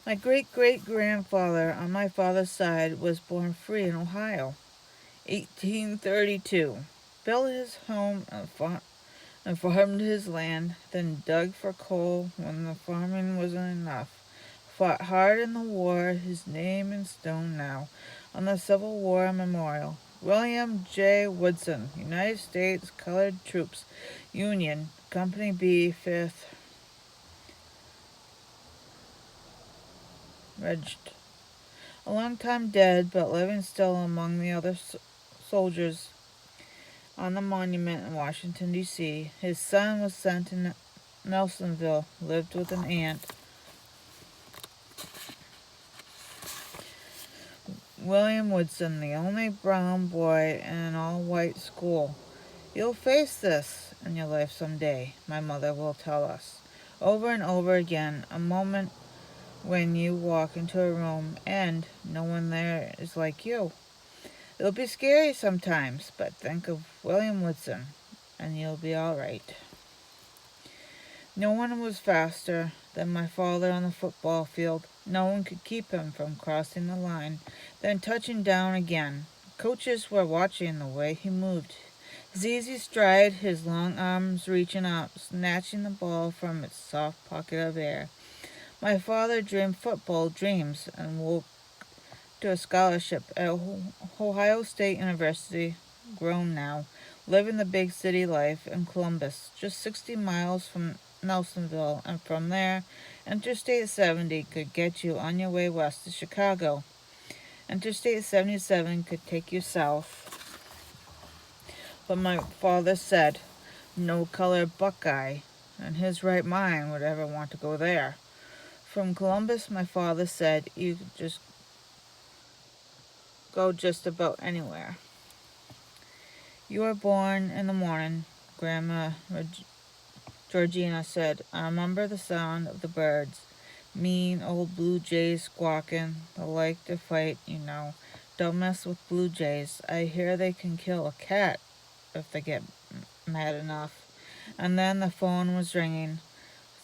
My great-great-grandfather on my father's side was born free in Ohio, 1832. Built his home and farmed his land, then dug for coal when the farming wasn't enough. Fought hard in the war, his name in stone now, on the Civil War Memorial. William J. Woodson, United States Colored Troops, Union, Company B, 5th Regiment. A long time dead, but living still among the other soldiers on the monument in Washington, D.C. His son was sent to Nelsonville, lived with an aunt. William Woodson, the only brown boy in an all-white school. You'll face this in your life someday, my mother will tell us. Over and over again, a moment when you walk into a room and no one there is like you. It'll be scary sometimes, but think of William Woodson and you'll be all right. No one was faster than my father on the football field. No one could keep him from crossing the line, then touching down again. Coaches were watching the way he moved. His easy stride, his long arms reaching up, snatching the ball from its soft pocket of air. My father dreamed football dreams and woke to a scholarship at Ohio State University, grown now, living the big city life in Columbus, just 60 miles from Nelsonville, and from there, Interstate 70 could get you on your way west to Chicago. Interstate 77 could take you south. But my father said, no color Buckeye, and his right mind would ever want to go there. From Columbus, my father said, you could just go just about anywhere. You were born in the morning, Grandma Georgina said. I remember the sound of the birds. Mean old blue jays squawking. They like to fight, you know. Don't mess with blue jays. I hear they can kill a cat if they get mad enough. And then the phone was ringing.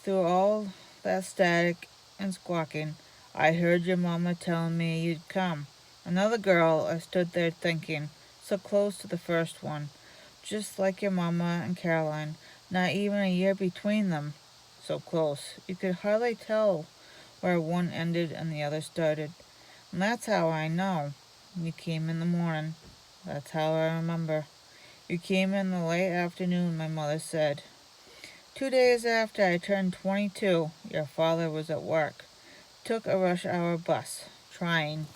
Through all that static and squawking, I heard your mama telling me you'd come. Another girl, I stood there thinking, so close to the first one. Just like your mama and Caroline, not even a year between them. So close. You could hardly tell where one ended and the other started. And that's how I know. You came in the morning. That's how I remember. You came in the late afternoon, my mother said. 2 days after I turned 22, your father was at work. Took a rush hour bus, trying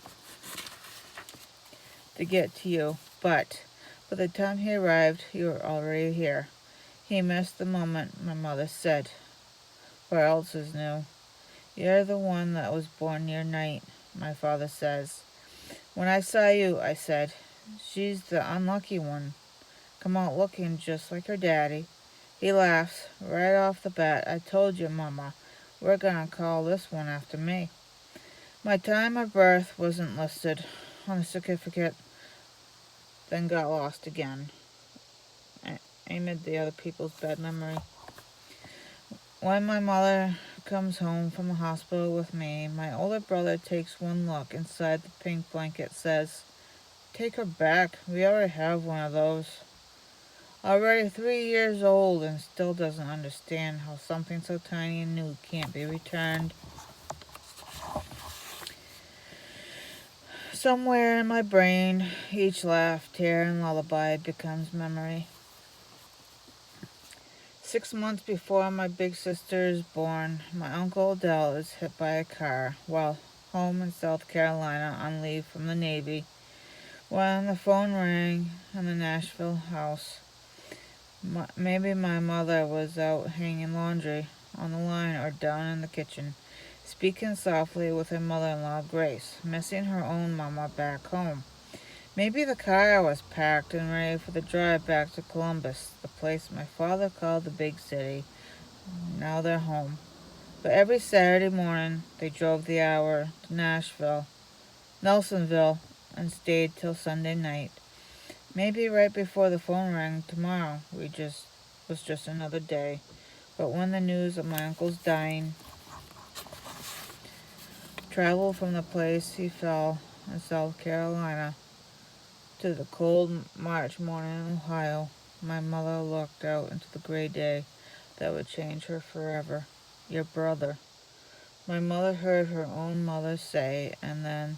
to get to you, but by the time he arrived, you were already here. He missed the moment, my mother said. Where else is new? You're the one that was born near night, my father says. When I saw you, I said, she's the unlucky one. Come out looking just like her daddy. He laughs. Right off the bat, I told you, Mama, we're gonna call this one after me. My time of birth wasn't listed on the certificate, then got lost again, amid the other people's bad memory. When my mother comes home from the hospital with me, my older brother takes one look inside the pink blanket, says, take her back. We already have one of those. Already 3 years old and still doesn't understand how something so tiny and new can't be returned. Somewhere in my brain, each laugh, tear, and lullaby becomes memory. 6 months before my big sister is born, my Uncle Dell is hit by a car while home in South Carolina on leave from the Navy. When the phone rang in the Nashville house, maybe my mother was out hanging laundry on the line or down in the kitchen, speaking softly with her mother-in-law, Grace, missing her own mama back home. Maybe the car was packed and ready for the drive back to Columbus, the place my father called the big city. Now they're home. But every Saturday morning they drove the hour to Nelsonville, and stayed till Sunday night. Maybe right before the phone rang tomorrow was just another day. But when the news of my uncle's dying traveled from the place he fell in South Carolina to the cold March morning in Ohio. My mother looked out into the gray day that would change her forever. Your brother. My mother heard her own mother say, and then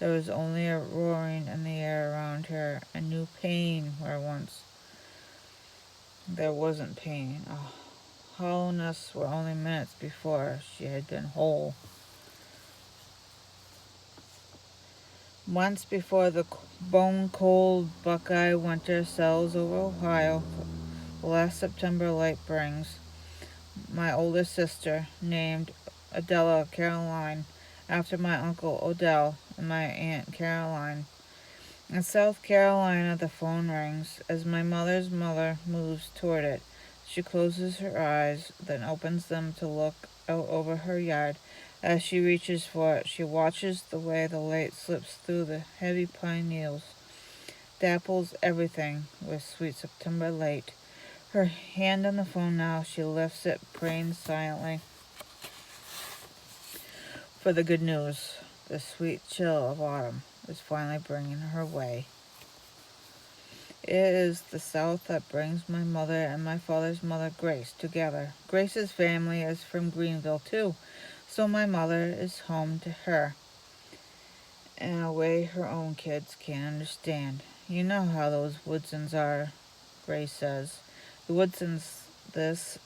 there was only a roaring in the air around her, a new pain where once there wasn't pain, a hollowness where only minutes before she had been whole. Months before the bone-cold Buckeye winter settles over Ohio, the last September light brings, my older sister, named Adela Caroline, after my uncle Odell and my aunt Caroline. In South Carolina, the phone rings. As my mother's mother moves toward it, she closes her eyes, then opens them to look out over her yard. As she reaches for it, she watches the way the light slips through the heavy pine needles, dapples everything with sweet September light. Her hand on the phone now, she lifts it, praying silently for the good news. The sweet chill of autumn is finally bringing her way. It is the South that brings my mother and my father's mother, Grace, together. Grace's family is from Greenville, too, so my mother is home to her in a way her own kids can't understand. You know how those Woodsons are, Grace says. The Woodsons this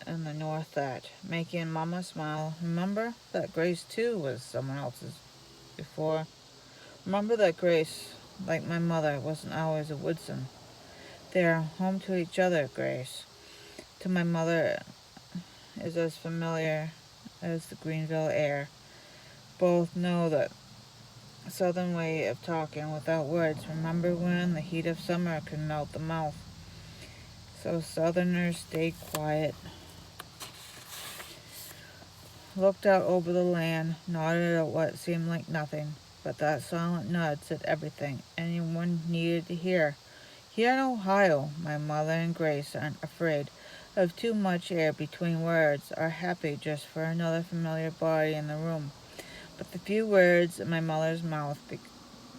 and the North that, making Mama smile. Remember that Grace, too, was someone else's before. Remember that Grace, like my mother, wasn't always a Woodson. They are home to each other, Grace. To my mother is as familiar as the Greenville air. Both know that southern way of talking without words. Remember when the heat of summer could melt the mouth? So southerners stayed quiet, looked out over the land, nodded at what seemed like nothing, but that silent nod said everything anyone needed to hear. Here in Ohio, my mother and Grace aren't afraid of too much air between words, are happy just for another familiar body in the room. But the few words in my mother's mouth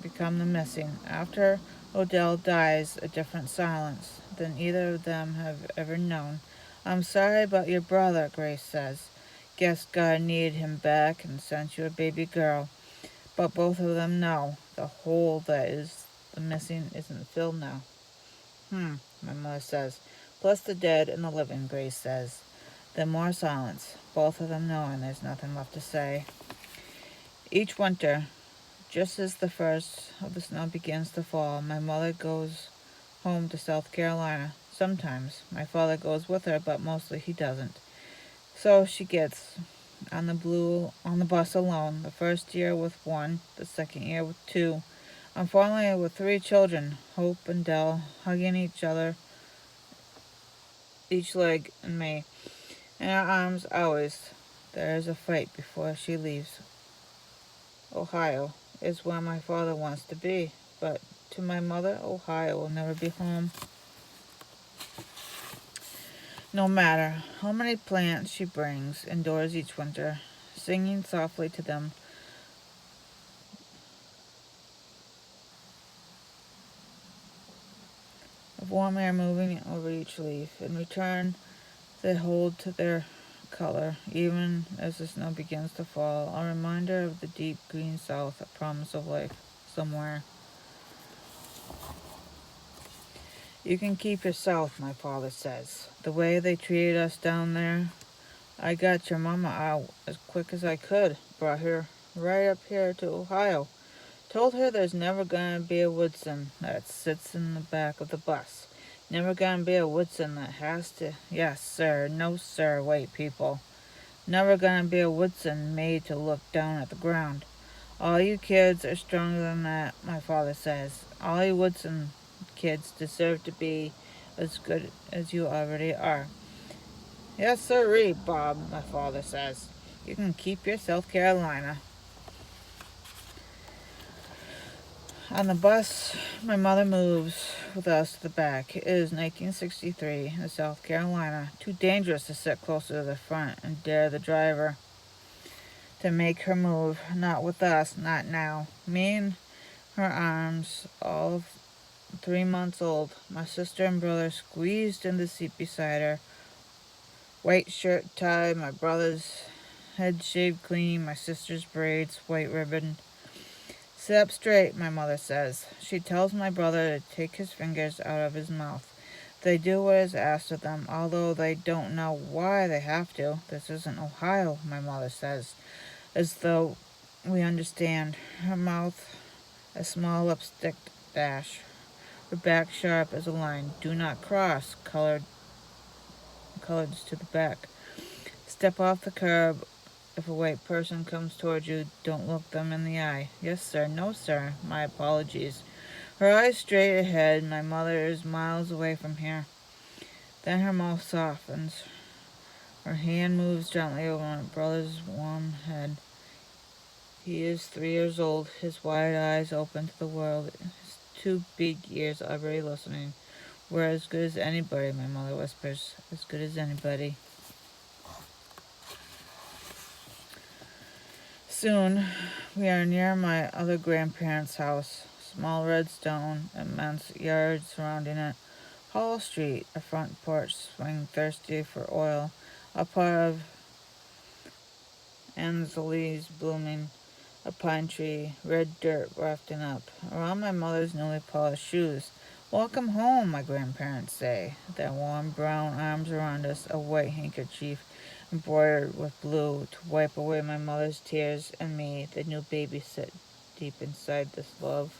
become the missing. After Odell dies, a different silence than either of them have ever known. I'm sorry about your brother, Grace says. Guess God needed him back and sent you a baby girl. But both of them know the hole that is the missing isn't filled now. My mother says. Plus the dead and the living, Grace says. Then more silence, both of them knowing there's nothing left to say. Each winter, just as the first of the snow begins to fall, my mother goes home to South Carolina. Sometimes my father goes with her, but mostly he doesn't. So she gets on the bus alone, the first year with one, the second year with two, and finally with three children, Hope and Dell, hugging each other, each leg, and me. In her arms always. There is a fight before she leaves. Ohio is where my father wants to be, but to my mother, Ohio will never be home. No matter how many plants she brings indoors each winter, singing softly to them, of warm air moving over each leaf. In return, they hold to their color, even as the snow begins to fall, a reminder of the deep green South, a promise of life somewhere. You can keep your South, my father says. The way they treated us down there, I got your mama out as quick as I could, brought her right up here to Ohio. Told her there's never gonna be a Woodson that sits in the back of the bus. Never gonna be a Woodson that has to, yes sir, no sir, white people. Never gonna be a Woodson made to look down at the ground. All you kids are stronger than that, my father says. All you Woodson kids deserve to be as good as you already are. Yes sirree, Bob, my father says. You can keep your South Carolina. On the bus, my mother moves with us to the back. It is 1963 in South Carolina. Too dangerous to sit closer to the front and dare the driver to make her move. Not with us, not now. Me in her arms, all of 3 months old. My sister and brother squeezed in the seat beside her. White shirt tied, my brother's head shaved clean, my sister's braids, white ribbon. Sit up straight, my mother says. She tells my brother to take his fingers out of his mouth. They do what is asked of them, although they don't know why they have to. This isn't Ohio, my mother says, as though we understand. Her mouth a small lipstick dash. Her back sharp as a line. Do not cross, colors to the back. Step off the curb. If a white person comes toward you, don't look them in the eye. Yes, sir. No, sir. My apologies. Her eyes straight ahead. My mother is miles away from here. Then her mouth softens. Her hand moves gently over my brother's warm head. He is 3 years old, his wide eyes open to the world, his 2 big ears already listening. We're as good as anybody, my mother whispers. As good as anybody. Soon, we are near my other grandparents' house. Small red stone, immense yard surrounding it. Hall Street, a front porch swing thirsty for oil. A pot of anzales blooming. A pine tree, red dirt rafting up. Around my mother's newly polished shoes. Welcome home, my grandparents say. Their warm brown arms around us, a white handkerchief embroidered with blue to wipe away my mother's tears and me, the new baby, sit deep inside this love.